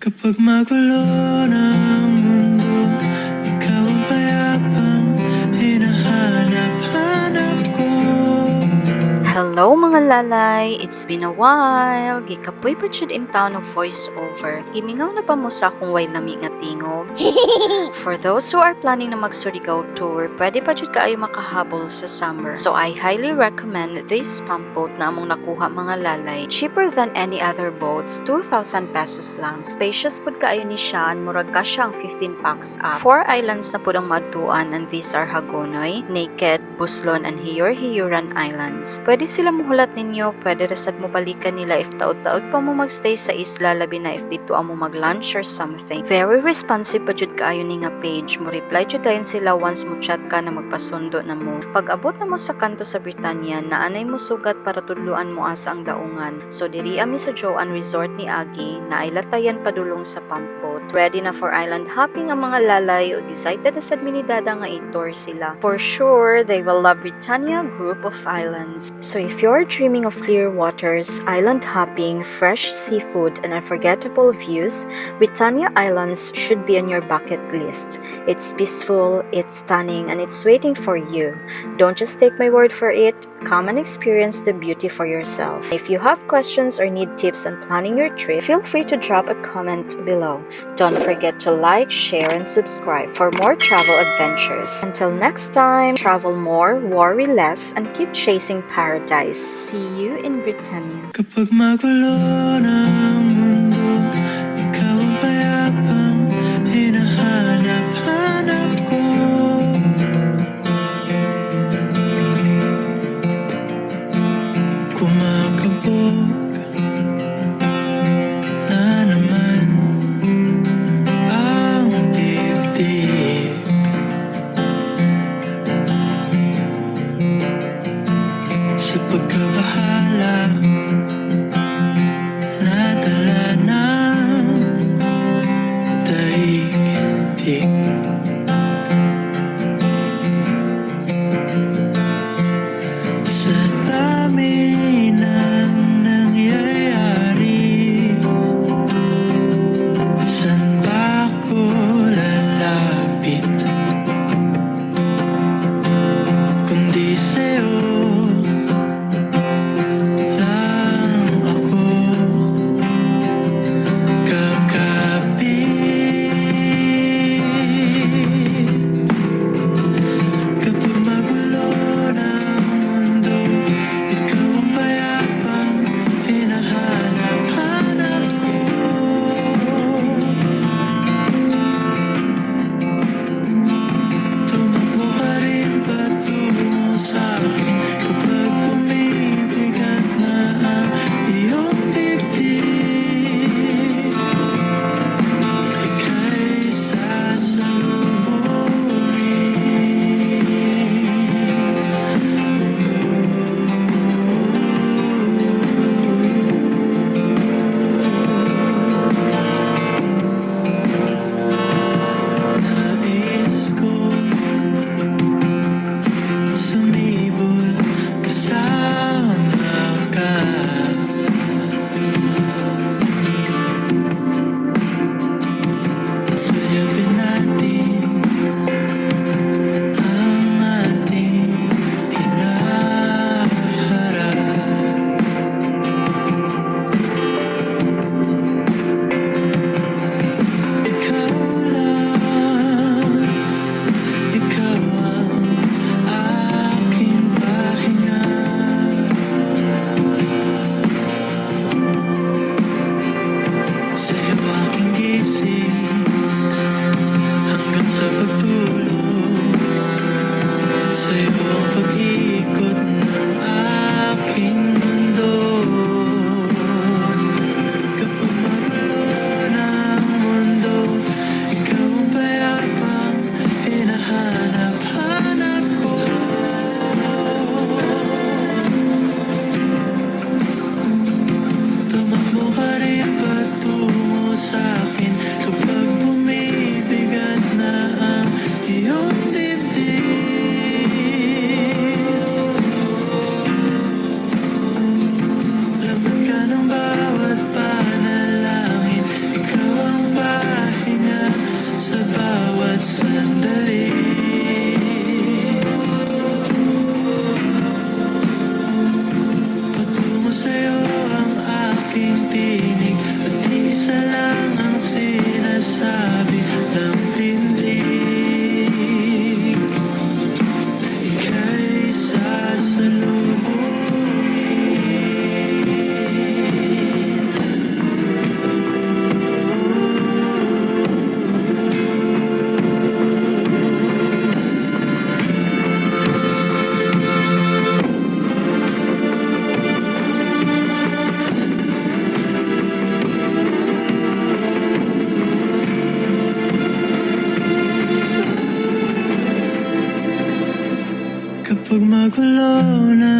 Kapag magulo na ang mundo, ikaw ang payapang hinahanap-hanap ko. Hello mga lalay! It's been a while. Gikapoy pa jud in town of voiceover. Gimingaw na pa mo sa akong way lami nga tingog. For those who are planning na mag-Surigao tour, pwede pa jud kaayo makahabol sa summer. So I highly recommend this pump boat na among nakuha mga lalay. Cheaper than any other boats, 2,000 pesos lang. Spacious pud kaayo ni siya, murag ka siyang 15 packs up. 4 islands na pud ang maadtuan, and these are Hagonoy, Naked, Buslon, and Hiyor-Hiyuran Islands. Pwede sila muhulat ninyo, pwede resad mo balikan nila if taod-taod pa mo magstay sa isla, labi na if dito amo mag-lunch or something. Very responsive pa jud kaayo ni nga page, mo reply jud dayon sila once mo chat ka na magpasundo na mo. Pag abot na mo sa kanto sa Britanya, naanay mo sugat para tudluan mo asa ang daungan. So diri ami sa Joan Resort ni Agi, na ay latayan padulong sa pump boat. Ready na for island hopping ang mga lalay, ug excited na sad minidada nga i-tour sila. For sure, they will love Britanya group of islands. So if you're dreaming of clear waters, island hopping, fresh seafood, and unforgettable views, Britanya Islands should be on your bucket list. It's peaceful, it's stunning, and it's waiting for you. Don't just take my word for it, come and experience the beauty for yourself. If you have questions or need tips on planning your trip, feel free to drop a comment below. Don't forget to like, share, and subscribe for more travel adventures. Until next time, travel more, worry less, and keep chasing paradise. See you in Britannia. Kapag magulo na ang mundo, ikaw ang payapang hinahanap-hanap ko. Kumakabog na naman ang dibdib. Sa pagkabahala, nadala Kapag magulo na